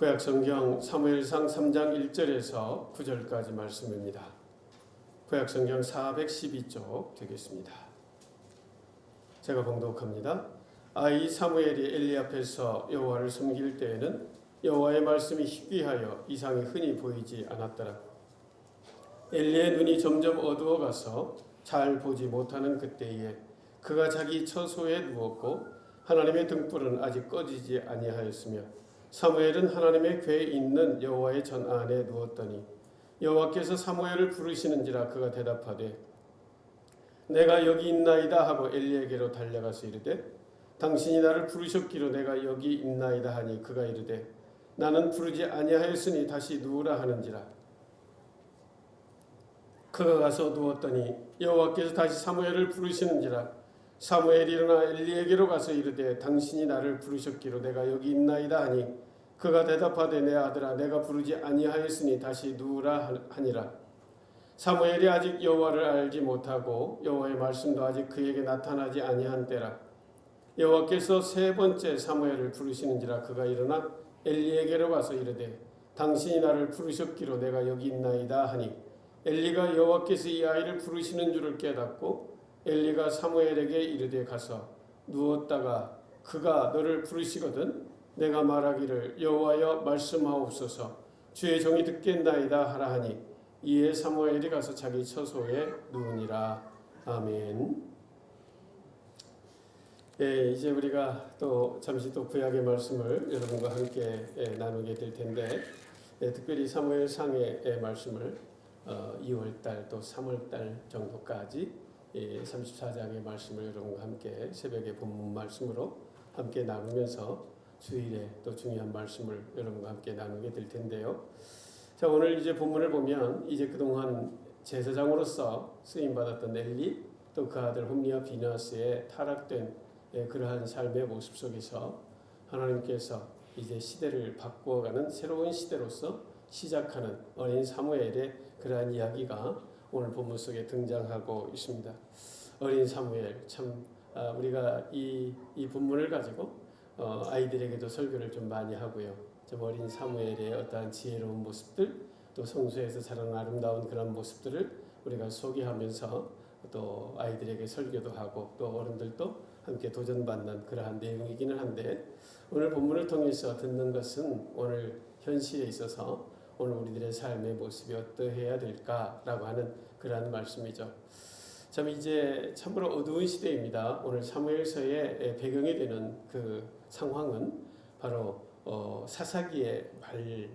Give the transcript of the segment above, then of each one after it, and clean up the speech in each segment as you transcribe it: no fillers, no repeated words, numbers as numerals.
구약성경 사무엘상 3장 1절에서 9절까지 말씀입니다. 구약성경 412쪽 되겠습니다. 제가 봉독합니다. 이 사무엘이 엘리 앞에서 여호와를 섬길 때에는 여호와의 말씀이 희귀하여 이상이 흔히 보이지 않았더라. 엘리의 눈이 점점 어두워가서 잘 보지 못하는 그때에 그가 자기 처소에 누웠고 하나님의 등불은 아직 꺼지지 아니하였으며 사무엘은 하나님의 궤에 있는 여호와의 전 안에 누웠더니 여호와께서 사무엘을 부르시는지라 그가 대답하되 내가 여기 있나이다 하고 엘리에게로 달려가서 이르되 당신이 나를 부르셨기로 내가 여기 있나이다 하니 그가 이르되 나는 부르지 아니하였으니 다시 누우라 하는지라. 그가 가서 누웠더니 여호와께서 다시 사무엘을 부르시는지라. 사무엘이 일어나 엘리에게로 가서 이르되 당신이 나를 부르셨기로 내가 여기 있나이다 하니 그가 대답하되 내 아들아 내가 부르지 아니하였으니 다시 누우라 하니라. 사무엘이 아직 여호와를 알지 못하고 여호와의 말씀도 아직 그에게 나타나지 아니한 때라. 여호와께서 세 번째 사무엘을 부르시는지라. 그가 일어나 엘리에게로 가서 이르되 당신이 나를 부르셨기로 내가 여기 있나이다 하니 엘리가 여호와께서 이 아이를 부르시는 줄을 깨닫고 엘리가 사무엘에게 이르되 가서 누웠다가 그가 너를 부르시거든 내가 말하기를 여호와여 말씀하옵소서 주의 종이 듣겠나이다 하라 하니 이에 사무엘이 가서 자기 처소에 누우니라. 아멘. 이제 우리가 또 잠시 또 구약의 말씀을 여러분과 함께 나누게 될 텐데 특별히 사무엘상의 말씀을 2월달 또 3월달 정도까지 34장의 말씀을 여러분과 함께 새벽의 본문 말씀으로 함께 나누면서 주일에 또 중요한 말씀을 여러분과 함께 나누게 될 텐데요. 자, 오늘 이제 본문을 보면 이제 그동안 제사장으로서 쓰임받았던 엘리 또 그 아들 홈리와 비나스의 타락된 그러한 삶의 모습 속에서 하나님께서 이제 시대를 바꾸어가는 새로운 시대로서 시작하는 어린 사무엘의 그러한 이야기가 오늘 본문 속에 등장하고 있습니다. 어린 사무엘 참 우리가 이 본문을 가지고 아이들에게도 설교를 좀 많이 하고요. 좀 어린 사무엘의 어떠한 지혜로운 모습들 또 성소에서 자라는 아름다운 그런 모습들을 우리가 소개하면서 또 아이들에게 설교도 하고 또 어른들도 함께 도전받는 그러한 내용이기는 한데 오늘 본문을 통해서 듣는 것은 오늘 현실에 있어서 오늘 우리들의 삶의 모습이 어떠해야 될까라고 하는 그러한 말씀이죠. 참 이제 참으로 어두운 시대입니다. 오늘 사무엘서의 배경이 되는 그 상황은 바로 사사기의 말에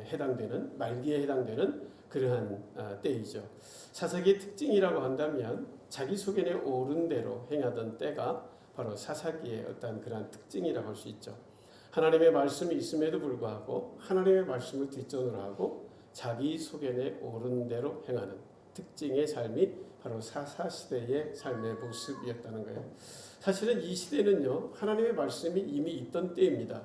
해당되는 말기에 해당되는 그러한 때이죠. 사사기의 특징이라고 한다면 자기소견에 옳은 대로 행하던 때가 바로 사사기의 어떤 그러한 특징이라고 할 수 있죠. 하나님의 말씀이 있음에도 불구하고 하나님의 말씀을 뒷전으로 하고 자기 소견에 옳은 대로 행하는 특징의 삶이 바로 사사시대의 삶의 모습이었다는 거예요. 사실은 이 시대는요 하나님의 말씀이 이미 있던 때입니다.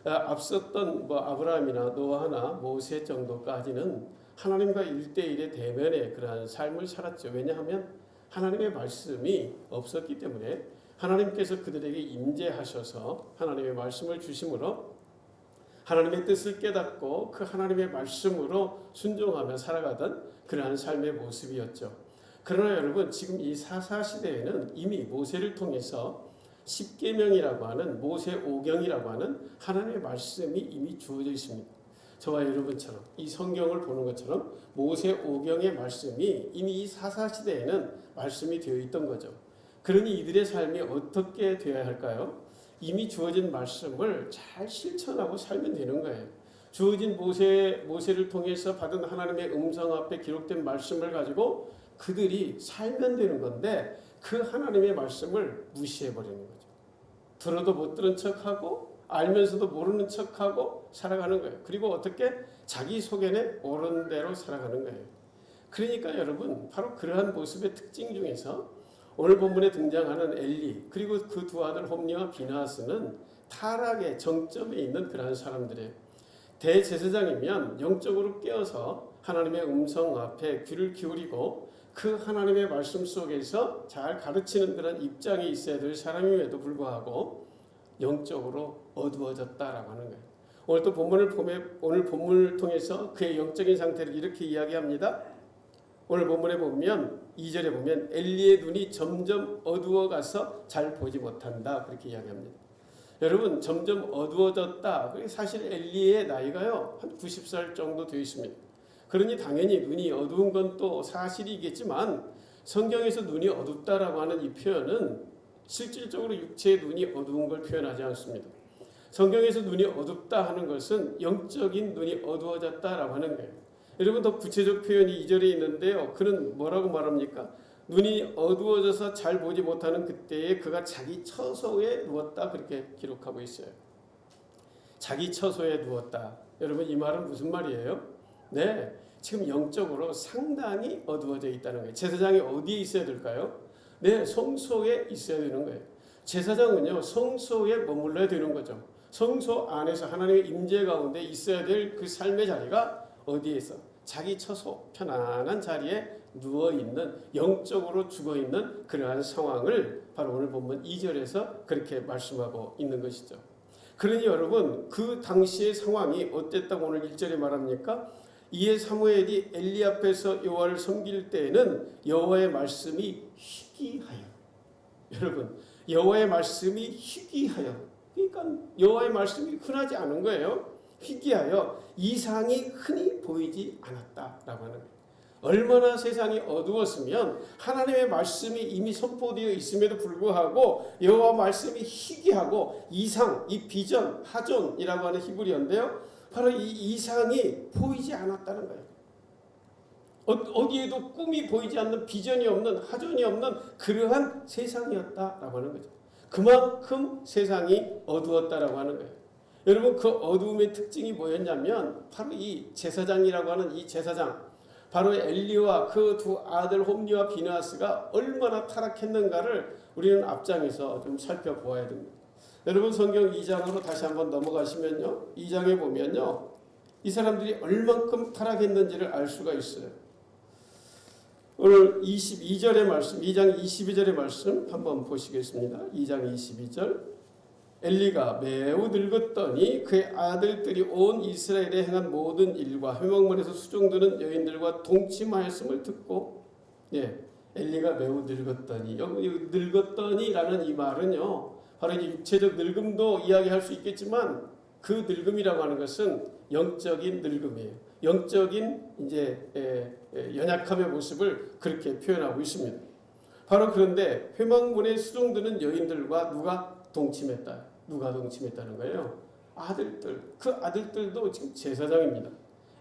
앞섰던 아브라함이나 노아나 모세 정도까지는 하나님과 1대1의 대면의 그러한 삶을 살았죠. 왜냐하면 하나님의 말씀이 없었기 때문에 하나님께서 그들에게 임재하셔서 하나님의 말씀을 주심으로 하나님의 뜻을 깨닫고 그 하나님의 말씀으로 순종하며 살아가던 그러한 삶의 모습이었죠. 그러나 여러분 지금 이 사사시대에는 이미 모세를 통해서 십계명이라고 하는 모세 오경이라고 하는 하나님의 말씀이 이미 주어져 있습니다. 저와 여러분처럼 이 성경을 보는 것처럼 모세 오경의 말씀이 이미 이 사사시대에는 말씀이 되어 있던 거죠. 그러니 이들의 삶이 어떻게 되어야 할까요? 이미 주어진 말씀을 잘 실천하고 살면 되는 거예요. 주어진 모세를 통해서 받은 하나님의 음성 앞에 기록된 말씀을 가지고 그들이 살면 되는 건데 그 하나님의 말씀을 무시해버리는 거죠. 들어도 못 들은 척하고 알면서도 모르는 척하고 살아가는 거예요. 그리고 어떻게? 자기 소견에 옳은 대로 살아가는 거예요. 그러니까 여러분 바로 그러한 모습의 특징 중에서 오늘 본문에 등장하는 엘리 그리고 그 두 아들 홈리와 비나스는 타락의 정점에 있는 그러한 사람들이에요. 대제사장이면 영적으로 깨어서 하나님의 음성 앞에 귀를 기울이고 그 하나님의 말씀 속에서 잘 가르치는 그런 입장이 있어야 될 사람임에도 불구하고 영적으로 어두워졌다라고 하는 거예요. 오늘 또 오늘 본문을 통해서 그의 영적인 상태를 이렇게 이야기합니다. 오늘 본문에 보면 2절에 보면 엘리의 눈이 점점 어두워가서 잘 보지 못한다 그렇게 이야기합니다. 여러분 점점 어두워졌다. 사실 엘리의 나이가요 한 90살 정도 되어 있습니다. 그러니 당연히 눈이 어두운 건 또 사실이겠지만 성경에서 눈이 어둡다라고 하는 이 표현은 실질적으로 육체의 눈이 어두운 걸 표현하지 않습니다. 성경에서 눈이 어둡다 하는 것은 영적인 눈이 어두워졌다라고 하는 거예요. 여러분 더 구체적 표현이 2절에 있는데요. 그는 뭐라고 말합니까? 눈이 어두워져서 잘 보지 못하는 그때에 그가 자기 처소에 누웠다 그렇게 기록하고 있어요. 자기 처소에 누웠다. 여러분 이 말은 무슨 말이에요? 네, 지금 영적으로 상당히 어두워져 있다는 거예요. 제사장이 어디에 있어야 될까요? 네, 성소에 있어야 되는 거예요. 제사장은요 성소에 머물러야 되는 거죠. 성소 안에서 하나님의 임재 가운데 있어야 될 그 삶의 자리가 어디에 있어? 자기 처소 편안한 자리에 누워있는 영적으로 죽어있는 그러한 상황을 바로 오늘 본문 2절에서 그렇게 말씀하고 있는 것이죠. 그러니 여러분 그 당시의 상황이 어땠다고 오늘 1절에 말합니까? 이에 사무엘이 엘리 앞에서 여호와를 섬길 때에는 여호와의 말씀이 희귀하여, 여러분 여호와의 말씀이 희귀하여, 그러니까 여호와의 말씀이 흔하지 않은 거예요. 희귀하여 이상이 흔히 보이지 않았다라고 하는 거예요. 얼마나 세상이 어두웠으면 하나님의 말씀이 이미 선포되어 있음에도 불구하고 여호와 말씀이 희귀하고 이상, 이 비전, 하존이라고 하는 히브리어인데요. 바로 이 이상이 보이지 않았다는 거예요. 어디에도 꿈이 보이지 않는, 비전이 없는, 하존이 없는 그러한 세상이었다라고 하는 거죠. 그만큼 세상이 어두웠다라고 하는 거예요. 여러분 그 어두움의 특징이 뭐였냐면 바로 이 제사장이라고 하는 이 제사장, 바로 엘리와 그 두 아들 홈리와 비느하스가 얼마나 타락했는가를 우리는 앞장에서 좀 살펴보아야 됩니다. 여러분 성경 2장으로 다시 한번 넘어가시면요, 2장에 보면요 이 사람들이 얼만큼 타락했는지를 알 수가 있어요. 오늘 22절의 말씀, 2장 22절의 말씀 한번 보시겠습니다. 2장 22절. 엘리가 매우 늙었더니 그의 아들들이 온 이스라엘에 행한 모든 일과 회막문에서 수종드는 여인들과 동침하였음을 듣고, 엘리가 매우 늙었더니, 여기 늙었더니라는 이 말은요 바로 이제 육체적 늙음도 이야기할 수 있겠지만 그 늙음이라고 하는 것은 영적인 늙음이에요. 영적인 이제 연약함의 모습을 그렇게 표현하고 있습니다. 바로 그런데 회막문에 수종드는 여인들과 누가 동침했다. 누가 동침했다는 거예요? 아들들. 그 아들들도 지금 제사장입니다.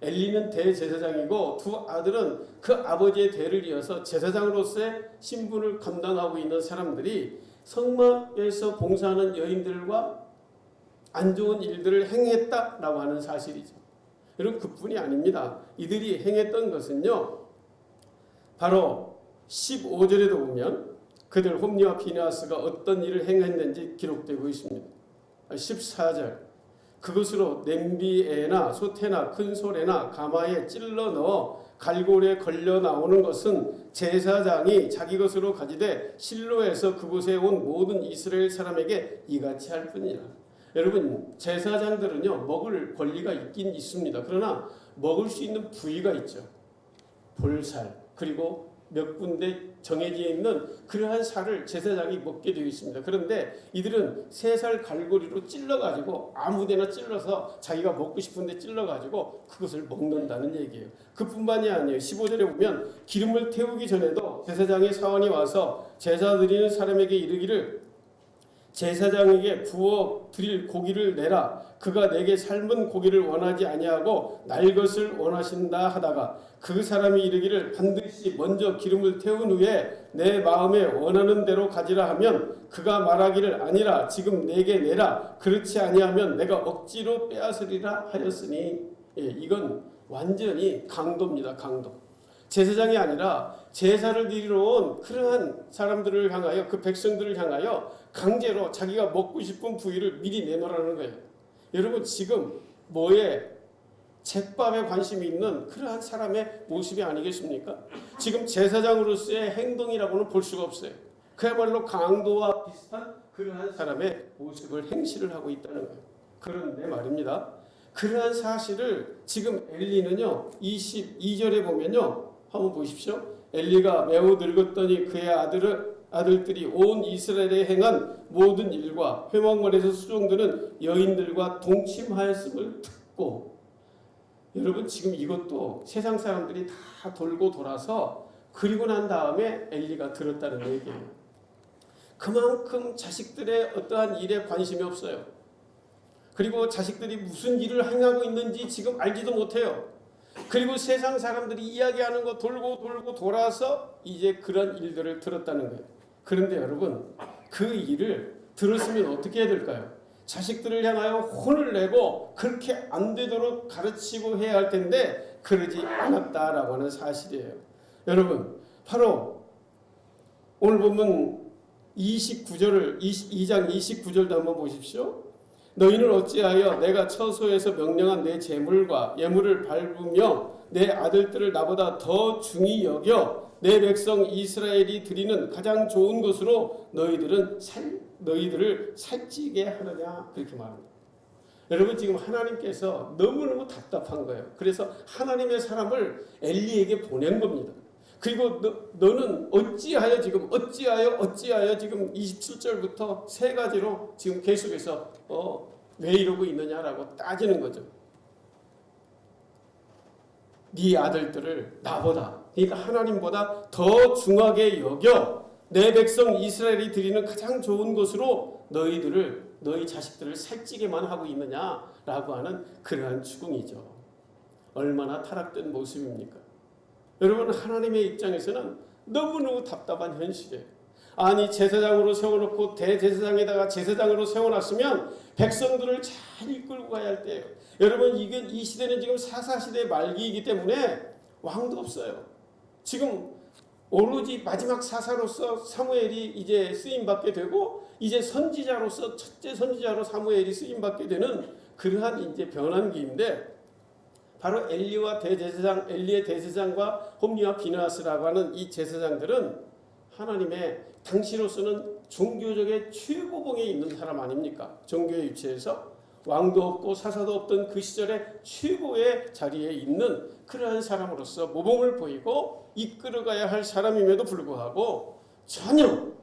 엘리는 대제사장이고 두 아들은 그 아버지의 대를 이어서 제사장으로서의 신분을 감당하고 있는 사람들이 성막에서 봉사하는 여인들과 안 좋은 일들을 행했다라고 하는 사실이죠. 여러분 그뿐이 아닙니다. 이들이 행했던 것은요 바로 15절에도 보면 그들 홈리와 비느하스가 어떤 일을 행했는지 기록되고 있습니다. 14절. 그것으로 냄비에나 솥에나 큰 솔에나 가마에 찔러 넣어 갈고리에 걸려 나오는 것은 제사장이 자기 것으로 가지되 실로에서 그곳에 온 모든 이스라엘 사람에게 이같이 할 뿐이라. 여러분 제사장들은요 먹을 권리가 있긴 있습니다. 그러나 먹을 수 있는 부위가 있죠. 볼살, 그리고 몇 군데 정해져 있는 그러한 살을 제사장이 먹게 되어 있습니다. 그런데 이들은 세 살 갈고리로 찔러가지고 아무데나 찔러서 자기가 먹고 싶은데 찔러가지고 그것을 먹는다는 얘기예요. 그뿐만이 아니에요. 15절에 보면 기름을 태우기 전에도 제사장의 사원이 와서 제사 드리는 사람에게 이르기를 제사장에게 부어 드릴 고기를 내라. 그가 내게 삶은 고기를 원하지 아니하고 날 것을 원하신다 하다가 그 사람이 이르기를 반드시 먼저 기름을 태운 후에 내 마음에 원하는 대로 가지라 하면 그가 말하기를 아니라 지금 내게 내라. 그렇지 아니하면 내가 억지로 빼앗으리라 하였으니, 이건 완전히 강도입니다. 강도. 제사장이 아니라 제사를 드리러 온 그러한 사람들을 향하여, 그 백성들을 향하여 강제로 자기가 먹고 싶은 부위를 미리 내놓으라는 거예요. 여러분 지금 뭐에 잿밥에 관심이 있는 그러한 사람의 모습이 아니겠습니까? 지금 제사장으로서의 행동이라고는 볼 수가 없어요. 그야말로 강도와 비슷한 그러한 사람의 모습을 행실을 하고 있다는 거예요. 그런데 말입니다. 그러한 사실을 지금 엘리는요 22절에 보면요 한번 보십시오. 엘리가 매우 늙었더니 그의 아들들이 온 이스라엘에 행한 모든 일과 회막문에서 수종드는 여인들과 동침하였음을 듣고, 여러분 지금 이것도 세상 사람들이 다 돌고 돌아서 그리고 난 다음에 엘리가 들었다는 얘기예요. 그만큼 자식들의 어떠한 일에 관심이 없어요. 그리고 자식들이 무슨 일을 행하고 있는지 지금 알지도 못해요. 그리고 세상 사람들이 이야기하는 거 돌고 돌고 돌아서 이제 그런 일들을 들었다는 거예요. 그런데 여러분 그 일을 들었으면 어떻게 해야 될까요? 자식들을 향하여 혼을 내고 그렇게 안 되도록 가르치고 해야 할 텐데 그러지 않았다라고 하는 사실이에요. 여러분 바로 오늘 보면 2장 29절도 한번 보십시오. 너희는 어찌하여 내가 처소에서 명령한 내 재물과 예물을 밟으며 내 아들들을 나보다 더 중히 여겨 내 백성 이스라엘이 드리는 가장 좋은 것으로 너희들을 살찌게 하느냐, 그렇게 말합니다. 여러분 지금 하나님께서 너무너무 답답한 거예요. 그래서 하나님의 사람을 엘리에게 보낸 겁니다. 그리고 너는 어찌하여 지금 27절부터 세 가지로 지금 계속해서 왜 이러고 있느냐라고 따지는 거죠. 네 아들들을 나보다, 그러니까 하나님보다 더 중하게 여겨 내 백성 이스라엘이 드리는 가장 좋은 것으로 너희 자식들을 살찌게만 하고 있느냐라고 하는 그러한 추궁이죠. 얼마나 타락된 모습입니까? 여러분 하나님의 입장에서는 너무너무 답답한 현실이에요. 아니 제사장으로 세워놓고 대제사장에다가 제사장으로 세워놨으면 백성들을 잘 이끌고 가야 할 때예요. 여러분 이 시대는 지금 사사시대 말기이기 때문에 왕도 없어요. 지금 오로지 마지막 사사로서 사무엘이 이제 쓰임받게 되고 이제 선지자로서 첫째 선지자로 사무엘이 쓰임받게 되는 그러한 이제 변환기인데, 바로 엘리의 대제사장과 홈리와 비느하스라고 하는 이 제사장들은 하나님의 당시로서는 종교적인 최고봉에 있는 사람 아닙니까? 종교의 위치에서 왕도 없고 사사도 없던 그 시절에 최고의 자리에 있는 그러한 사람으로서 모범을 보이고 이끌어가야 할 사람임에도 불구하고 전혀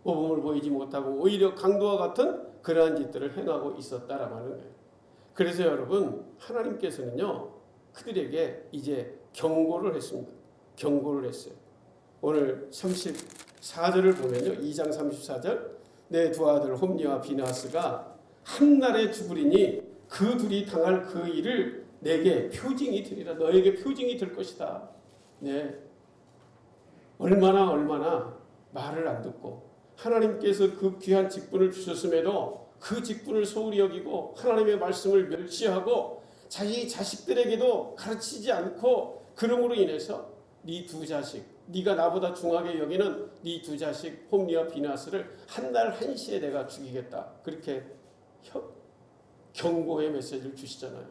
모범을 보이지 못하고 오히려 강도와 같은 그러한 짓들을 행하고 있었다라고 하는 거예요. 그래서 여러분 하나님께서는요 그들에게 이제 경고를 했습니다. 경고를 했어요. 오늘 34절을 보면요, 2장 34절, 내 두 아들 홈리와 비느하스가 한날에 죽으리니 그 둘이 당할 그 일을 내게 표징이 되리라. 너에게 표징이 될 것이다. 네, 얼마나 말을 안 듣고 하나님께서 그 귀한 직분을 주셨음에도 그 직분을 소홀히 여기고 하나님의 말씀을 멸시하고 자기 자식들에게도 가르치지 않고, 그러므로 인해서 네 두 자식, 네가 나보다 중하게 여기는 네 두 자식 홈리와 비느하스를 한날 한시에 내가 죽이겠다. 그렇게 경고의 메시지를 주시잖아요.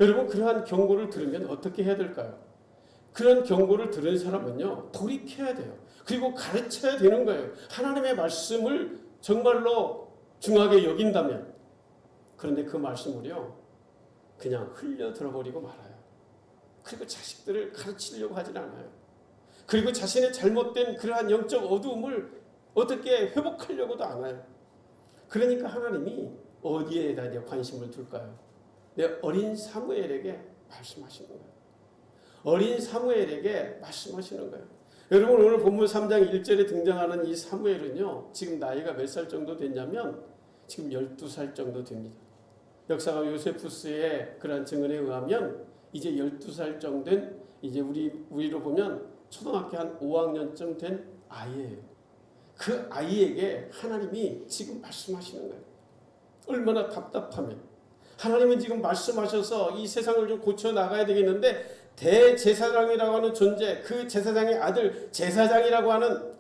여러분 그러한 경고를 들으면 어떻게 해야 될까요? 그런 경고를 들은 사람은요 돌이켜야 돼요. 그리고 가르쳐야 되는 거예요. 하나님의 말씀을 정말로 중하게 여긴다면. 그런데 그 말씀을요 그냥 흘려 들어버리고 말아요. 그리고 자식들을 가르치려고 하진 않아요. 그리고 자신의 잘못된 그러한 영적 어두움을 어떻게 회복하려고도 안 해요. 그러니까 하나님이 어디에다 관심을 둘까요? 내 어린 사무엘에게 말씀하시는 거예요. 어린 사무엘에게 말씀하시는 거예요. 여러분 오늘 본문 3장 1절에 등장하는 이 사무엘은요 지금 나이가 몇 살 정도 됐냐면 지금 12살 정도 됩니다. 역사가 요세푸스의 그러한 증언에 의하면 이제 12살 정도 된, 이제 우리로 보면 초등학교 한 5학년쯤 된 아이예요. 그 아이에게 하나님이 지금 말씀하시는 거예요. 얼마나 답답하면. 하나님은 지금 말씀하셔서 이 세상을 좀 고쳐 나가야 되겠는데 대제사장이라고 하는 존재, 그 제사장의 아들, 제사장이라고 하는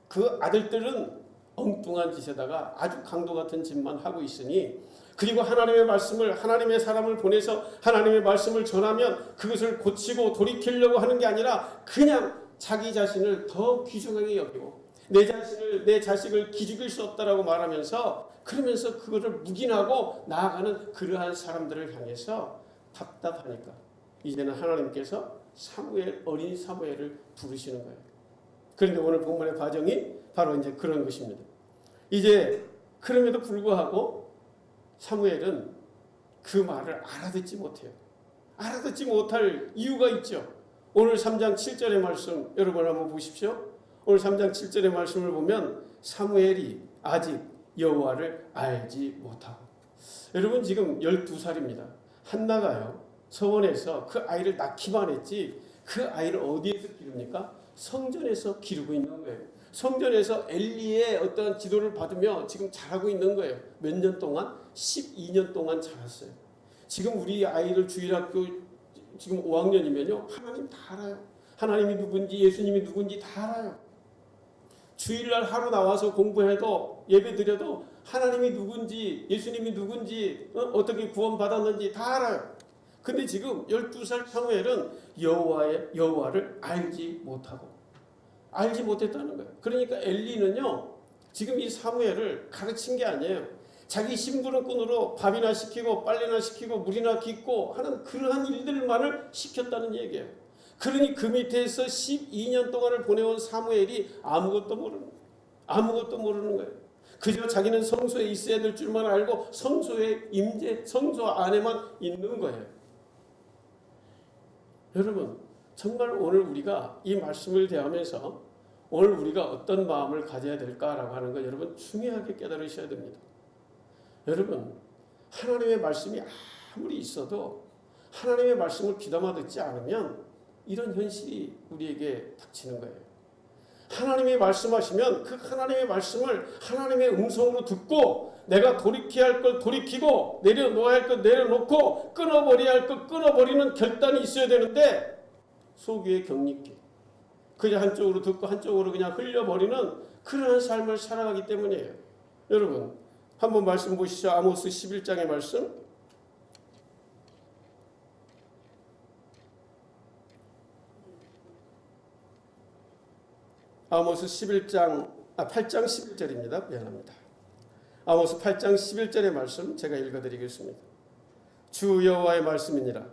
그 아들들은 엉뚱한 짓에다가 아주 강도 같은 짓만 하고 있으니, 그리고 하나님의 말씀을, 하나님의 사람을 보내서 하나님의 말씀을 전하면 그것을 고치고 돌이키려고 하는 게 아니라 그냥 자기 자신을 더 귀중하게 여기고 내 자식을 기죽일 수 없다라고 말하면서 그러면서 그거를 묵인하고 나아가는 그러한 사람들을 향해서 답답하니까 이제는 하나님께서 어린 사무엘을 부르시는 거예요. 그런데 오늘 본문의 과정이 바로 이제 그런 것입니다. 이제 그럼에도 불구하고 사무엘은 그 말을 알아듣지 못해요. 알아듣지 못할 이유가 있죠. 오늘 3장 7절의 말씀 여러분 한번 보십시오. 오늘 3장 7절의 말씀을 보면 사무엘이 아직 여호와를 알지 못하고, 여러분 지금 12살입니다. 한나가요 서원에서 그 아이를 낳기만 했지 그 아이를 어디에서 기릅니까? 성전에서 기르고 있는 거예요. 성전에서 엘리의 어떤 지도를 받으며 지금 자라고 있는 거예요. 몇 년 동안? 12년 동안 자랐어요. 지금 우리 아이들 주일학교 지금 5학년이면요 하나님 다 알아요. 하나님이 누군지 예수님이 누군지 다 알아요. 주일날 하루 나와서 공부해도 예배드려도 하나님이 누군지 예수님이 누군지 어떻게 구원받았는지 다 알아요. 근데 지금 12살 사무엘은 여호와를 알지 못했다는 거예요. 그러니까 엘리는요 지금 이 사무엘을 가르친 게 아니에요. 자기 심부름꾼으로 밥이나 시키고 빨래나 시키고 물이나 깃고 하는 그러한 일들만을 시켰다는 얘기예요. 그러니 그 밑에서 12년 동안을 보내온 사무엘이 아무것도 모르는 거예요. 그저 자기는 성소에 있어야 될 줄만 알고 성소의 임재, 성소 안에만 있는 거예요. 여러분 정말 오늘 우리가 이 말씀을 대하면서 오늘 우리가 어떤 마음을 가져야 될까라고 하는 거 여러분 중요하게 깨달으셔야 됩니다. 여러분 하나님의 말씀이 아무리 있어도 하나님의 말씀을 귀담아 듣지 않으면 이런 현실이 우리에게 닥치는 거예요. 하나님이 말씀하시면 그 하나님의 말씀을 하나님의 음성으로 듣고 내가 돌이켜야 할 걸 돌이키고 내려놓아야 할 걸 내려놓고 끊어버려야 할 걸 끊어버리는 결단이 있어야 되는데 소규의 격리기 그냥 한쪽으로 듣고 한쪽으로 그냥 흘려버리는 그런 삶을 살아가기 때문이에요. 여러분 한번 말씀 보시죠. 아모스 11장의 말씀. 아모스 8장 11절입니다. 미안합니다. 아모스 8장 11절의 말씀 제가 읽어드리겠습니다. 주 여호와의 말씀이니라.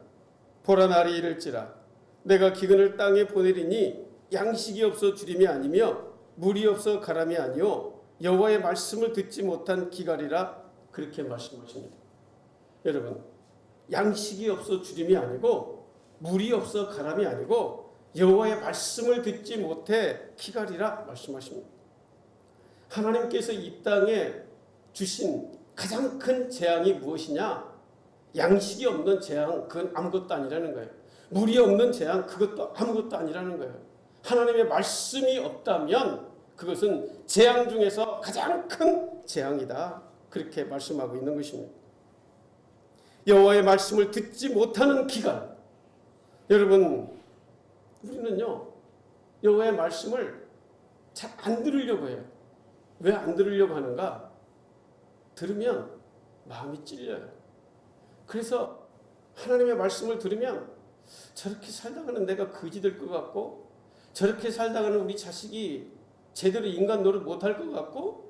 보라 날이 이를지라. 내가 기근을 땅에 보내리니 양식이 없어 주림이 아니며 물이 없어 가람이 아니요 여호와의 말씀을 듣지 못한 기갈이라. 그렇게 말씀하십니다. 여러분 양식이 없어 주림이 아니고 물이 없어 가람이 아니고 여호와의 말씀을 듣지 못해 기갈이라 말씀하십니다. 하나님께서 이 땅에 주신 가장 큰 재앙이 무엇이냐? 양식이 없는 재앙, 그건 아무것도 아니라는 거예요. 물이 없는 재앙, 그것도 아무것도 아니라는 거예요. 하나님의 말씀이 없다면 그것은 재앙 중에서 가장 큰 재앙이다. 그렇게 말씀하고 있는 것입니다. 여호와의 말씀을 듣지 못하는 기갈. 여러분 우리는요 여호와의 말씀을 잘 안 들으려고 해요. 왜 안 들으려고 하는가? 들으면 마음이 찔려요. 그래서 하나님의 말씀을 들으면 저렇게 살다가는 내가 거지 될 것 같고 저렇게 살다가는 우리 자식이 제대로 인간 노릇 못할 것 같고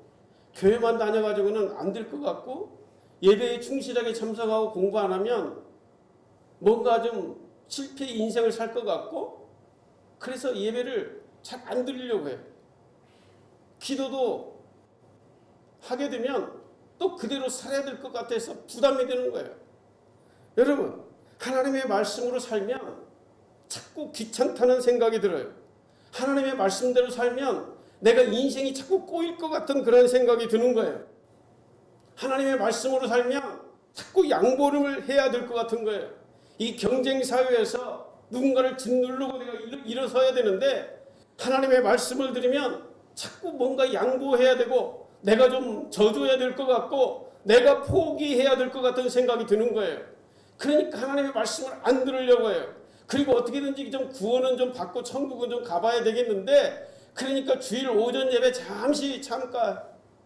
교회만 다녀가지고는 안 될 것 같고 예배에 충실하게 참석하고 공부 안 하면 뭔가 좀 실패의 인생을 살 것 같고 그래서 예배를 잘 안 드리려고 해요. 기도도 하게 되면 또 그대로 살아야 될 것 같아서 부담이 되는 거예요. 여러분 하나님의 말씀으로 살면 자꾸 귀찮다는 생각이 들어요. 하나님의 말씀대로 살면 내가 인생이 자꾸 꼬일 것 같은 그런 생각이 드는 거예요. 하나님의 말씀으로 살면 자꾸 양보를 해야 될 것 같은 거예요. 이 경쟁 사회에서 누군가를 짓누르고 내가 일어서야 되는데 하나님의 말씀을 들으면 자꾸 뭔가 양보해야 되고 내가 좀 져줘야 될 것 같고 내가 포기해야 될 것 같은 생각이 드는 거예요. 그러니까 하나님의 말씀을 안 들으려고 해요. 그리고 어떻게든지 좀 구원은 좀 받고 천국은 좀 가봐야 되겠는데 그러니까 주일 오전 예배 잠시 잠깐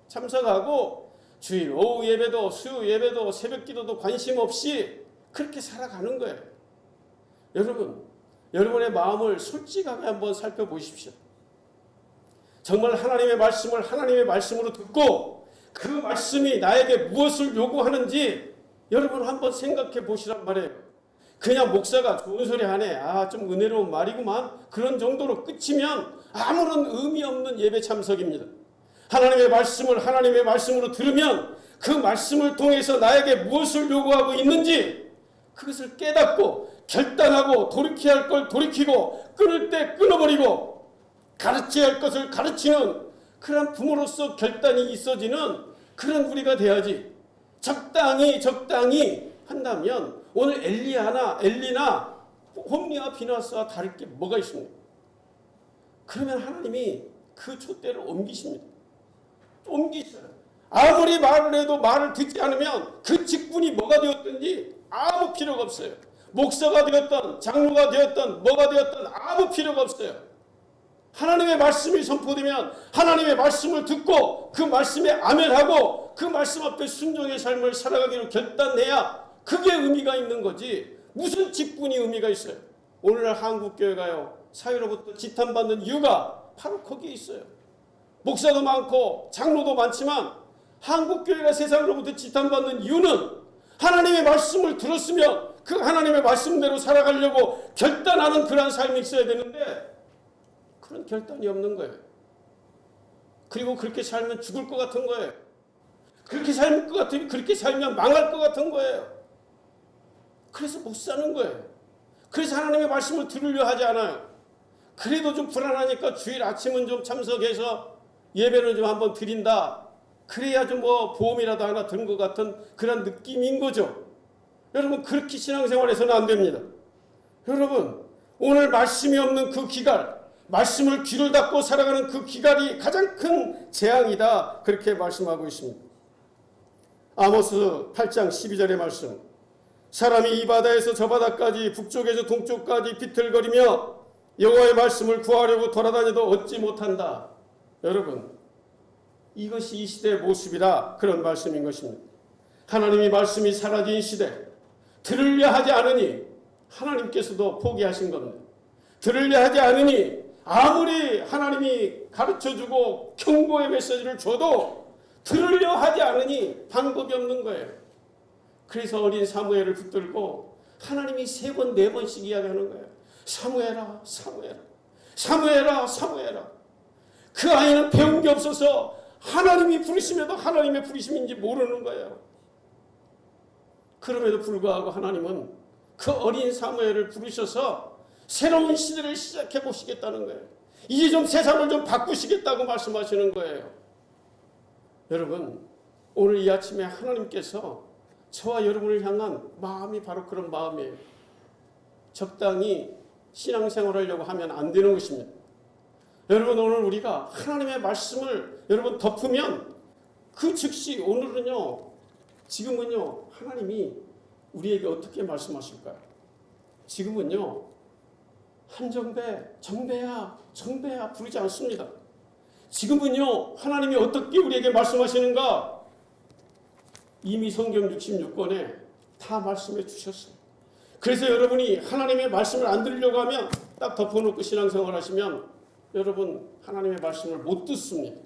참석하고 주일 오후 예배도 수요 예배도 새벽 기도도 관심 없이 그렇게 살아가는 거예요. 여러분 여러분의 마음을 솔직하게 한번 살펴보십시오. 정말 하나님의 말씀을 하나님의 말씀으로 듣고 그 말씀이 나에게 무엇을 요구하는지 여러분 한번 생각해 보시란 말이에요. 그냥 목사가 좋은 소리 하네, 좀 은혜로운 말이구만, 그런 정도로 끝이면 아무런 의미 없는 예배 참석입니다. 하나님의 말씀을 하나님의 말씀으로 들으면 그 말씀을 통해서 나에게 무엇을 요구하고 있는지 그것을 깨닫고 결단하고 돌이켜야 할 걸 돌이키고 끊을 때 끊어버리고 가르쳐야 할 것을 가르치는 그런 부모로서 결단이 있어지는 그런 우리가 돼야지. 적당히 한다면 오늘 엘리나 홈리와 비나스와 다를 게 뭐가 있습니까? 그러면 하나님이 그 촛대를 옮기십니다. 옮기셔요. 아무리 말을 해도 말을 듣지 않으면 그 직분이 뭐가 되었든지 아무 필요가 없어요. 목사가 되었던 장로가 되었던 뭐가 되었던 아무 필요가 없어요. 하나님의 말씀이 선포되면 하나님의 말씀을 듣고 그 말씀에 아멘하고 그 말씀 앞에 순종의 삶을 살아가기로 결단해야 그게 의미가 있는 거지. 무슨 직분이 의미가 있어요? 오늘날 한국교회가요, 사회로부터 지탄받는 이유가 바로 거기에 있어요. 목사도 많고 장로도 많지만 한국교회가 세상으로부터 지탄받는 이유는 하나님의 말씀을 들었으면 그 하나님의 말씀대로 살아가려고 결단하는 그런 삶이 있어야 되는데 그런 결단이 없는 거예요. 그리고 그렇게 살면 죽을 것 같은 거예요. 그렇게 살 것 같으면 그렇게 살면 망할 것 같은 거예요. 그래서 못 사는 거예요. 그래서 하나님의 말씀을 들으려 하지 않아요. 그래도 좀 불안하니까 주일 아침은 좀 참석해서 예배는 좀 한번 드린다. 그래야 좀 보험이라도 하나 드는 것 같은 그런 느낌인 거죠. 여러분, 그렇게 신앙생활해서는 안 됩니다. 여러분, 오늘 말씀이 없는 그 기갈, 말씀을 귀를 닫고 살아가는 그 기갈이 가장 큰 재앙이다. 그렇게 말씀하고 있습니다. 아모스 8장 12절의 말씀. 사람이 이 바다에서 저 바다까지 북쪽에서 동쪽까지 비틀거리며 여호와의 말씀을 구하려고 돌아다녀도 얻지 못한다. 여러분, 이것이 이 시대의 모습이라 그런 말씀인 것입니다. 하나님의 말씀이 사라진 시대, 들으려 하지 않으니 하나님께서도 포기하신 겁니다. 들으려 하지 않으니 아무리 하나님이 가르쳐주고 경고의 메시지를 줘도 들으려 하지 않으니 방법이 없는 거예요. 그래서 어린 사무엘을 붙들고 하나님이 3번, 4번씩 이야기하는 거예요. 사무엘아, 사무엘아, 사무엘아, 사무엘아. 그 아이는 배운 게 없어서 하나님이 부르심에도 하나님의 부르심인지 모르는 거예요. 그럼에도 불구하고 하나님은 그 어린 사무엘을 부르셔서 새로운 시대를 시작해 보시겠다는 거예요. 이제 좀 세상을 좀 바꾸시겠다고 말씀하시는 거예요. 여러분, 오늘 이 아침에 하나님께서 저와 여러분을 향한 마음이 바로 그런 마음이에요. 적당히 신앙생활을 하려고 하면 안 되는 것입니다. 여러분, 오늘 우리가 하나님의 말씀을 여러분 덮으면 그 즉시 오늘은요, 지금은요, 하나님이 우리에게 어떻게 말씀하실까요? 지금은요, 한정배, 정배야 부르지 않습니다. 지금은요, 하나님이 어떻게 우리에게 말씀하시는가? 이미 성경 66권에 다 말씀해 주셨어요. 그래서 여러분이 하나님의 말씀을 안 들으려고 하면 딱 덮어놓고 신앙생활 하시면 여러분 하나님의 말씀을 못 듣습니다.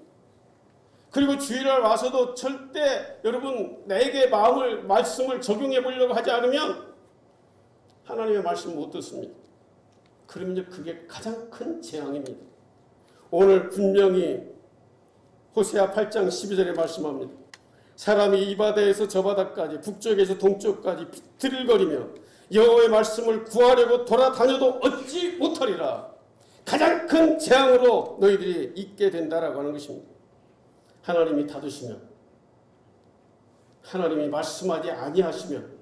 그리고 주일날 와서도 절대 여러분 내게 말씀을 적용해 보려고 하지 않으면 하나님의 말씀 못 듣습니다. 그러면 그게 가장 큰 재앙입니다. 오늘 분명히 호세아 8장 12절에 말씀합니다. 사람이 이 바다에서 저 바다까지 북쪽에서 동쪽까지 비틀거리며 여호와의 말씀을 구하려고 돌아다녀도 얻지 못하리라. 가장 큰 재앙으로 너희들이 있게 된다라고 하는 것입니다. 하나님이 닫으시면, 하나님이 말씀하지 아니하시면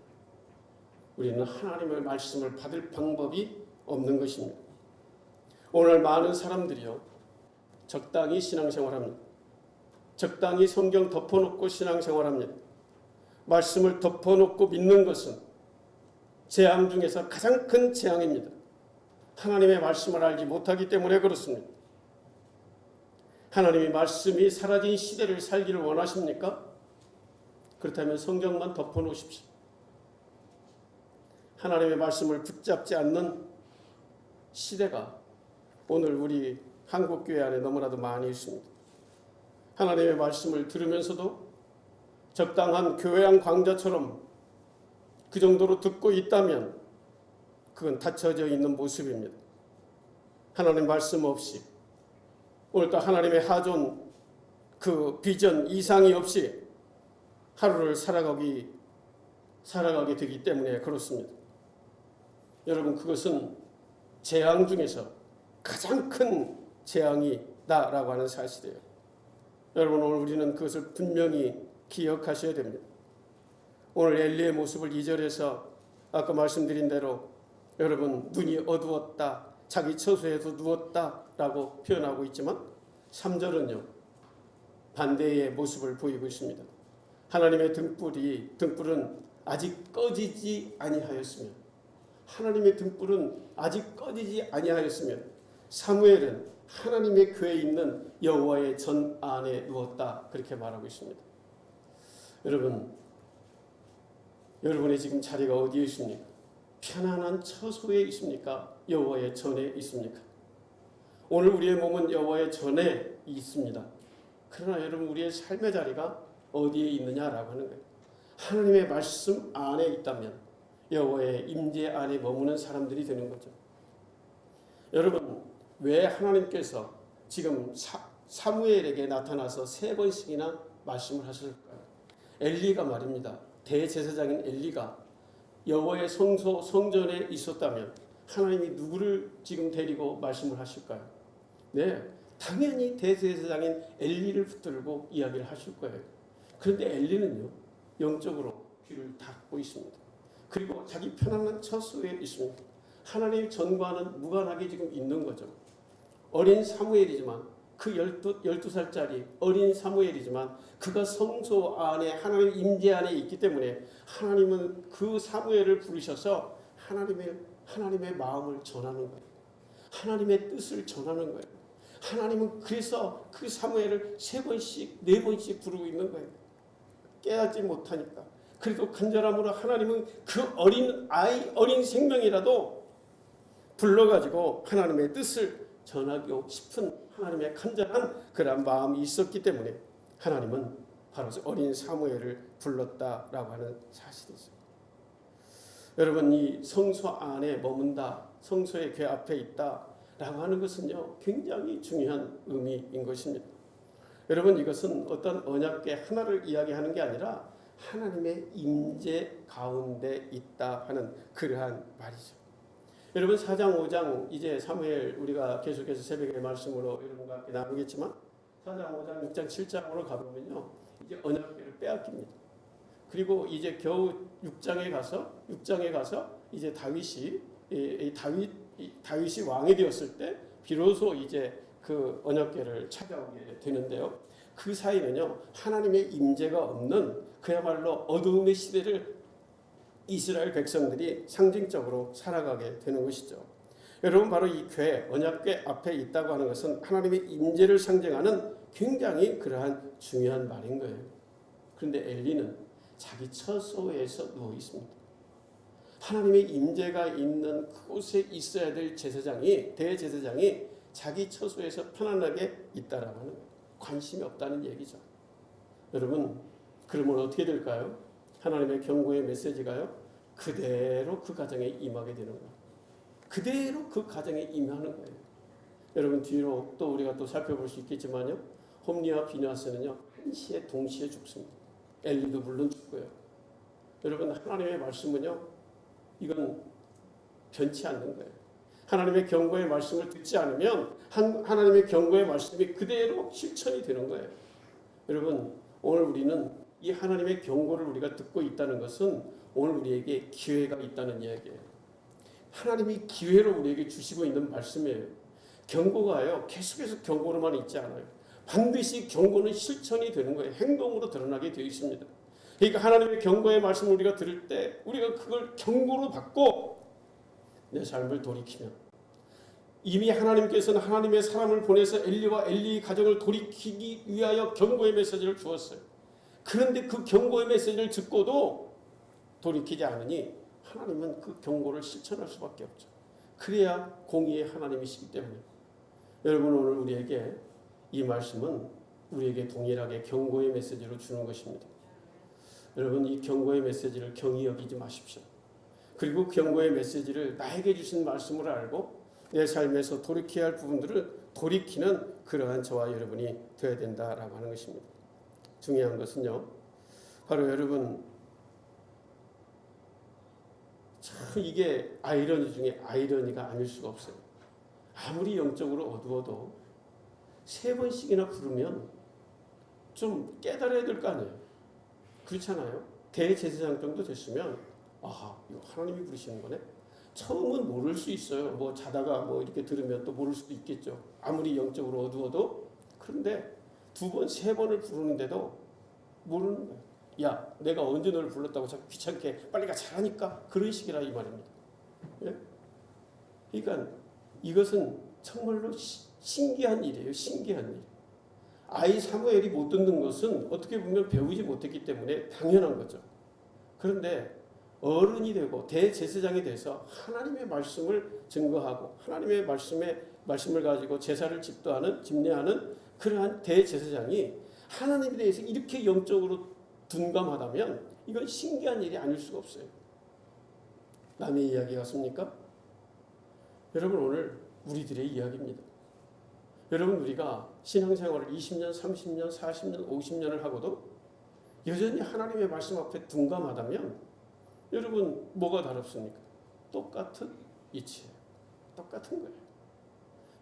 우리는 하나님의 말씀을 받을 방법이 없는 것입니다. 오늘 많은 사람들이요, 적당히 신앙생활합니다. 적당히 성경 덮어놓고 신앙생활합니다. 말씀을 덮어놓고 믿는 것은 재앙 중에서 가장 큰 재앙입니다. 하나님의 말씀을 알지 못하기 때문에 그렇습니다. 하나님의 말씀이 사라진 시대를 살기를 원하십니까? 그렇다면 성경만 덮어놓으십시오. 하나님의 말씀을 붙잡지 않는 시대가 오늘 우리 한국 교회 안에 너무나도 많이 있습니다. 하나님의 말씀을 들으면서도 적당한 교회양 강자처럼 그 정도로 듣고 있다면 그건 닫혀져 있는 모습입니다. 하나님 말씀 없이 오늘도 하나님의 하존 그 비전 이상이 없이 하루를 살아가게 되기 때문에 그렇습니다. 여러분, 그것은 재앙 중에서 가장 큰 재앙이다라고 하는 사실이에요. 여러분, 오늘 우리는 그것을 분명히 기억하셔야 됩니다. 오늘 엘리의 모습을 2절에서 아까 말씀드린 대로 여러분, 눈이 어두웠다, 자기 처소에서 누웠다라고 표현하고 있지만 3절은요 반대의 모습을 보이고 있습니다. 하나님의 등불은 아직 꺼지지 아니하였으며, 하나님의 등불은 아직 꺼지지 아니하였으며 사무엘은 하나님의 궤에 있는 여호와의 전 안에 누웠다, 그렇게 말하고 있습니다. 여러분의 지금 자리가 어디에 있습니까? 편안한 처소에 있습니까? 여호와의 전에 있습니까? 오늘 우리의 몸은 여호와의 전에 있습니다. 그러나 여러분, 우리의 삶의 자리가 어디에 있느냐라고 하는 거예요. 하나님의 말씀 안에 있다면 여호와의 임재 안에 머무는 사람들이 되는 거죠. 여러분, 왜 하나님께서 지금 사무엘에게 나타나서 3번씩이나 말씀을 하실까요? 엘리가 말입니다. 대제사장인 엘리가 여호와의 성전에 있었다면 하나님이 누구를 지금 데리고 말씀을 하실까요? 네, 당연히 대제사장인 엘리를 붙들고 이야기를 하실 거예요. 그런데 엘리는요 영적으로 귀를 닫고 있습니다. 그리고 자기 편안한 처소에 있습니다. 하나님의 전과는 무관하게 지금 있는 거죠. 어린 사무엘이지만 그 12살짜리 어린 사무엘이지만 그가 성소 안에 하나님 임재 안에 있기 때문에 하나님은 그 사무엘을 부르셔서 하나님의 마음을 전하는 거예요. 하나님의 뜻을 전하는 거예요. 하나님은 그래서 그 사무엘을 3번씩 4번씩 부르고 있는 거예요. 깨닫지 못하니까. 그래도 간절함으로 하나님은 그 어린 생명이라도 불러가지고 하나님의 뜻을 전하고 싶은 하나님의 간절한 그런 마음이 있었기 때문에 하나님은 바로 어린 사무엘을 불렀다라고 하는 사실이 있습니다. 여러분, 이 성소 안에 머문다, 성소의 궤 앞에 있다라고 하는 것은요 굉장히 중요한 의미인 것입니다. 여러분, 이것은 어떤 언약궤 하나를 이야기하는 게 아니라 하나님의 임재 가운데 있다 하는 그러한 말이죠. 여러분, 4장 5장 이제 사무엘 우리가 계속해서 새벽의 말씀으로 여러분과 함께 나누겠지만 4장 5장 6장 7장으로 가보면요 이제 언약궤를 빼앗깁니다. 그리고 이제 겨우 6장에 가서 이제 다윗이 왕이 되었을 때 비로소 이제 그 언약궤를 찾아오게 되는데요. 그 사이는요 하나님의 임재가 없는 그야말로 어두움의 시대를 이스라엘 백성들이 상징적으로 살아가게 되는 것이죠. 여러분, 바로 이 언약궤 앞에 있다고 하는 것은 하나님의 임재를 상징하는 굉장히 그러한 중요한 말인 거예요. 그런데 엘리는 자기 처소에서 누워 있습니다. 하나님의 임재가 있는 그곳에 있어야 될 대제사장이 자기 처소에서 편안하게 있다라고 하는 거예요. 관심이 없다는 얘기죠. 여러분, 그러면 어떻게 될까요? 하나님의 경고의 메시지가요 그대로 그 가정에 임하게 되는 거예요. 그대로 그 가정에 임하는 거예요. 여러분, 뒤로 또 우리가 또 살펴볼 수 있겠지만요 홈리와 비냐스는요 한시에 동시에 죽습니다. 엘리도 물론 죽고요. 여러분, 하나님의 말씀은요 이건 변치 않는 거예요. 하나님의 경고의 말씀을 듣지 않으면 하나님의 경고의 말씀이 그대로 실천이 되는 거예요. 여러분, 오늘 우리는 이 하나님의 경고를 우리가 듣고 있다는 것은 오늘 우리에게 기회가 있다는 이야기예요. 하나님이 기회로 우리에게 주시고 있는 말씀이에요. 경고가요 계속해서 경고로만 있지 않아요. 반드시 경고는 실천이 되는 거예요. 행동으로 드러나게 되어 있습니다. 그러니까 하나님의 경고의 말씀을 우리가 들을 때 우리가 그걸 경고로 받고 내 삶을 돌이키면, 이미 하나님께서는 하나님의 사람을 보내서 엘리와 엘리 가정을 돌이키기 위하여 경고의 메시지를 주었어요. 그런데 그 경고의 메시지를 듣고도 돌이키지 않으니 하나님은 그 경고를 실천할 수밖에 없죠. 그래야 공의의 하나님이시기 때문에. 여러분 오늘 우리에게 이 말씀은 우리에게 동일하게 경고의 메시지로 주는 것입니다. 여러분 이 경고의 메시지를 경히 여기지 마십시오. 그리고 경고의 메시지를 나에게 주신 말씀을 알고 내 삶에서 돌이켜야 할 부분들을 돌이키는 그러한 저와 여러분이 되어야 된다라고 하는 것입니다. 중요한 것은요. 바로 여러분 참 이게 아이러니 중에 아이러니가 아닐 수가 없어요. 아무리 영적으로 어두워도 3번씩이나 부르면 좀 깨달아야 될 거 아니에요. 그렇잖아요. 대제사장 정도 됐으면 아 이거 하나님이 부르시는 거네. 처음은 모를 수 있어요. 뭐 자다가 뭐 이렇게 들으면 또 모를 수도 있겠죠. 아무리 영적으로 어두워도. 그런데 2번, 3번을 부르는데도 모르는 거예요. 야 내가 언제 너를 불렀다고 자꾸 귀찮게 빨리 가 잘하니까 그런 식이라 이 말입니다. 예? 그러니까 이것은 정말로 신기한 일이에요. 신기한 일. 아이 사무엘이 못 듣는 것은 어떻게 보면 배우지 못했기 때문에 당연한 거죠. 그런데 어른이 되고 대제사장이 돼서 하나님의 말씀을 증거하고 하나님의 말씀을 가지고 제사를 집례하는 그러한 대제사장이 하나님에 대해서 이렇게 영적으로 둔감하다면 이건 신기한 일이 아닐 수가 없어요. 남의 이야기 같습니까? 여러분 오늘 우리들의 이야기입니다. 여러분 우리가 신앙생활을 20년, 30년, 40년, 50년을 하고도 여전히 하나님의 말씀 앞에 둔감하다면 여러분 뭐가 다릅습니까? 똑같은 이치예요. 똑같은 거예요.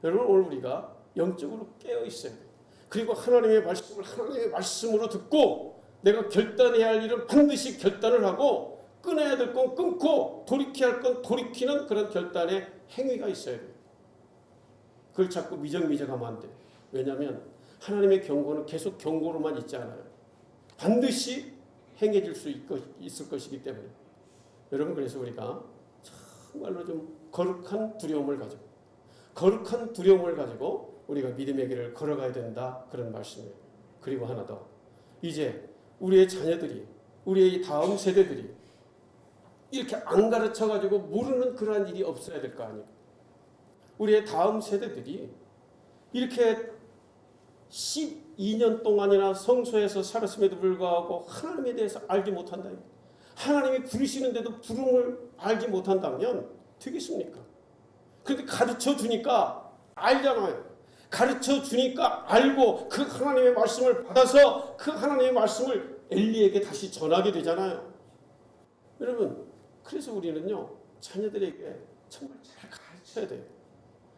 여러분 오늘 우리가 영적으로 깨어 있어야 돼요. 그리고 하나님의 말씀을 하나님의 말씀으로 듣고 내가 결단해야 할 일은 반드시 결단을 하고 끊어야 될 건 끊고 돌이켜야 할 건 돌이키는 그런 결단의 행위가 있어야 돼요. 그걸 자꾸 미적미적하면 안 돼요. 왜냐하면 하나님의 경고는 계속 경고로만 있지 않아요. 반드시 행해질 수 있을 것이기 때문에 여러분 그래서 우리가 정말로 좀 거룩한 두려움을 가지고 우리가 믿음의 길을 걸어가야 된다 그런 말씀이에요. 그리고 하나 더 이제 우리의 자녀들이 우리의 다음 세대들이 이렇게 안 가르쳐가지고 모르는 그러한 일이 없어야 될 거 아니에요. 우리의 다음 세대들이 이렇게 12년 동안이나 성소에서 살았음에도 불구하고 하나님에 대해서 알지 못한다. 하나님이 부르시는데도 부름을 알지 못한다면 되겠습니까? 그런데 가르쳐 주니까 알잖아요. 가르쳐 주니까 알고 그 하나님의 말씀을 받아서 그 하나님의 말씀을 엘리에게 다시 전하게 되잖아요. 여러분 그래서 우리는요 자녀들에게 정말 잘 가르쳐야 돼요.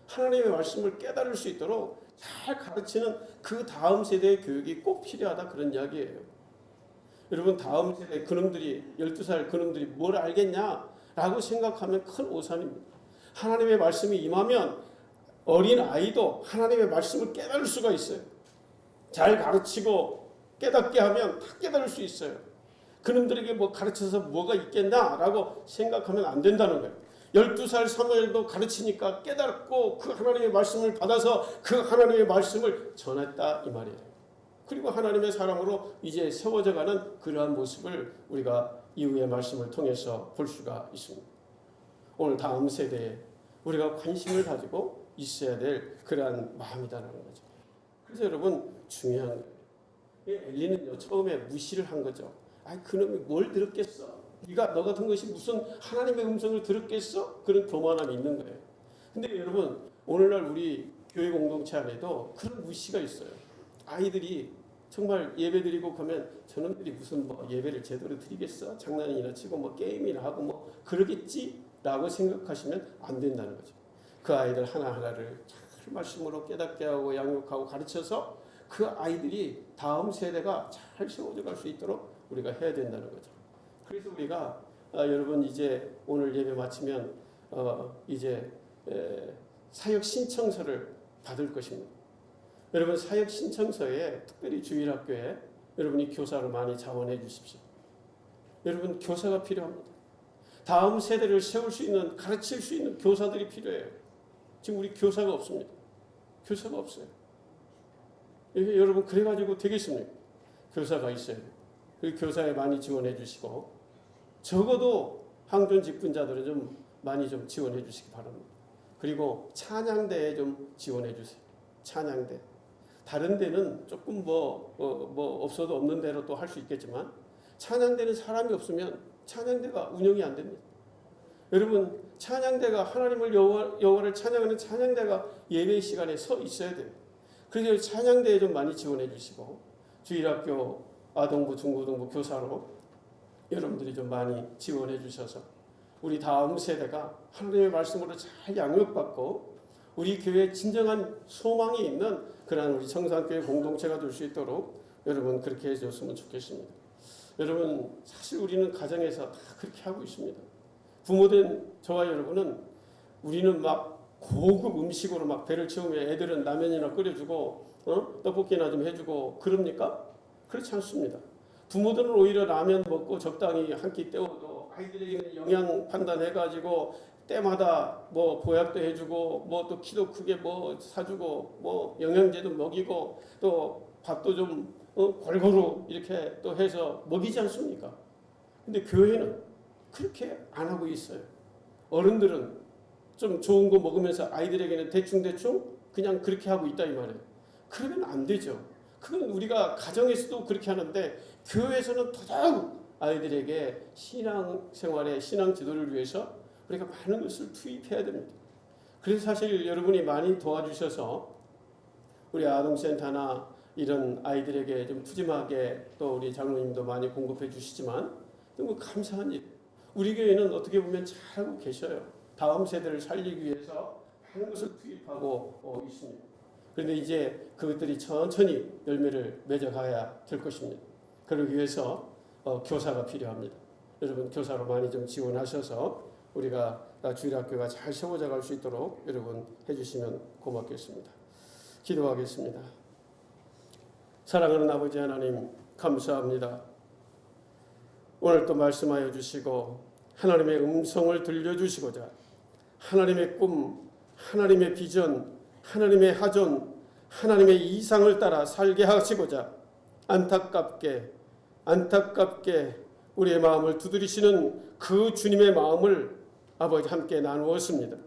하나님의 말씀을 깨달을 수 있도록 잘 가르치는 그 다음 세대의 교육이 꼭 필요하다 그런 이야기예요. 여러분 다음 세대 그놈들이 12살 그놈들이 뭘 알겠냐라고 생각하면 큰 오산입니다. 하나님의 말씀이 임하면 어린 아이도 하나님의 말씀을 깨달을 수가 있어요. 잘 가르치고 깨닫게 하면 다 깨달을 수 있어요. 그놈들에게 뭐 가르쳐서 뭐가 있겠냐라고 생각하면 안 된다는 거예요. 12살 사무엘도 가르치니까 깨닫고 그 하나님의 말씀을 받아서 그 하나님의 말씀을 전했다 이 말이에요. 그리고 하나님의 사람으로 이제 세워져가는 그러한 모습을 우리가 이후의 말씀을 통해서 볼 수가 있습니다. 오늘 다음 세대에 우리가 관심을 가지고 있어야 될 그러한 마음이다라는 거죠. 그래서 여러분 중요한 거예요. 엘리는요 처음에 무시를 한 거죠. 아 그놈이 뭘 들었겠어? 네가 너 같은 것이 무슨 하나님의 음성을 들었겠어? 그런 교만함이 있는 거예요. 근데 여러분 오늘날 우리 교회 공동체 안에도 그런 무시가 있어요. 아이들이 정말 예배드리고 가면 저놈들이 무슨 뭐 예배를 제대로 드리겠어? 장난이나 치고 뭐 게임이나 하고 뭐 그러겠지라고 생각하시면 안 된다는 거죠. 그 아이들 하나하나를 잘 말씀으로 깨닫게 하고 양육하고 가르쳐서 그 아이들이 다음 세대가 잘 세워져 갈 수 있도록 우리가 해야 된다는 거죠. 그래서 우리가 여러분 이제 오늘 예배 마치면 이제 사역 신청서를 받을 것입니다. 여러분 사역 신청서에 특별히 주일학교에 여러분이 교사를 많이 자원해 주십시오. 여러분 교사가 필요합니다. 다음 세대를 세울 수 있는 가르칠 수 있는 교사들이 필요해요. 지금 우리 교사가 없습니다. 교사가 없어요. 여러분 그래가지고 되겠습니까? 교사가 있어야 돼요. 그리고 교사에 많이 지원해 주시고 적어도 항존 직분자들은 좀 많이 좀 지원해 주시기 바랍니다. 그리고 찬양대에 좀 지원해 주세요. 찬양대. 다른 데는 조금 뭐 없어도 없는 대로 또 할 수 있겠지만 찬양대는 사람이 없으면 찬양대가 운영이 안 됩니다. 여러분, 찬양대가 하나님을 여호와를 찬양하는 찬양대가 예배 시간에 서 있어야 돼요. 그래서 찬양대에 좀 많이 지원해 주시고 주일학교 아동부 중고등부 교사로 여러분들이 좀 많이 지원해 주셔서 우리 다음 세대가 하나님의 말씀으로 잘 양육받고 우리 교회에 진정한 소망이 있는 그러한 우리 청산교회 공동체가 될 수 있도록 여러분 그렇게 해줬으면 좋겠습니다. 여러분, 사실 우리는 가정에서 다 그렇게 하고 있습니다. 부모된 저와 여러분은 우리는 막 고급 음식으로 막 배를 채우면 애들은 라면이나 끓여주고 떡볶이나 좀 해주고 그럽니까? 그렇지 않습니다. 부모들은 오히려 라면 먹고 적당히 한 끼 때워도 아이들에게 영양 판단해가지고 때마다 뭐 보약도 해주고 뭐 또 키도 크게 뭐 사주고 뭐 영양제도 먹이고 또 밥도 좀 골고루 이렇게 또 해서 먹이지 않습니까? 근데 교회는 그렇게 안 하고 있어요. 어른들은 좀 좋은 거 먹으면서 아이들에게는 대충대충 그냥 그렇게 하고 있다 이 말이에요. 그러면 안 되죠. 그건 우리가 가정에서도 그렇게 하는데 교회에서는 더더욱 아이들에게 신앙생활의 신앙 지도를 위해서 우리가 많은 것을 투입해야 됩니다. 그래서 사실 여러분이 많이 도와주셔서 우리 아동센터나 이런 아이들에게 좀 푸짐하게 또 우리 장로님도 많이 공급해 주시지만 너무 감사한 일. 우리 교회는 어떻게 보면 잘하고 계셔요. 다음 세대를 살리기 위해서 많은 것을 투입하고 있습니다. 그런데 이제 그것들이 천천히 열매를 맺어가야 될 것입니다. 그러기 위해서 교사가 필요합니다. 여러분 교사로 많이 좀 지원하셔서 우리가 주일학교가 잘 세워져 갈 수 있도록 여러분 해주시면 고맙겠습니다. 기도하겠습니다. 사랑하는 아버지 하나님 감사합니다. 오늘 또 말씀하여 주시고 하나님의 음성을 들려주시고자 하나님의 꿈, 하나님의 비전, 하나님의 하전, 하나님의 이상을 따라 살게 하시고자 안타깝게 우리의 마음을 두드리시는 그 주님의 마음을 아버지 함께 나누었습니다.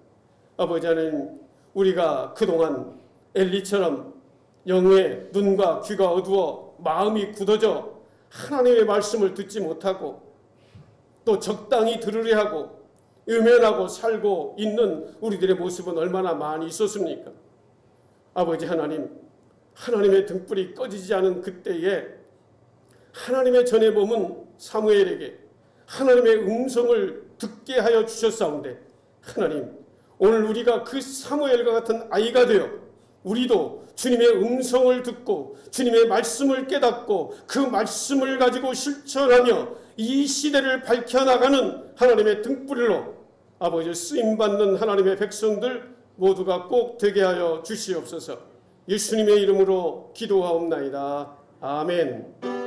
아버지 하나님, 우리가 그동안 엘리처럼 영의 눈과 귀가 어두워 마음이 굳어져 하나님의 말씀을 듣지 못하고 또 적당히 들으려 하고 외면하고 살고 있는 우리들의 모습은 얼마나 많이 있었습니까? 아버지 하나님, 하나님의 등불이 꺼지지 않은 그때에 하나님의 전해범은 사무엘에게 하나님의 음성을 듣게 하여 주셨사온데 하나님, 오늘 우리가 그 사무엘과 같은 아이가 되어 우리도 주님의 음성을 듣고 주님의 말씀을 깨닫고 그 말씀을 가지고 실천하며 이 시대를 밝혀나가는 하나님의 등불로 아버지 쓰임받는 하나님의 백성들 모두가 꼭 되게 하여 주시옵소서. 예수님의 이름으로 기도하옵나이다. 아멘.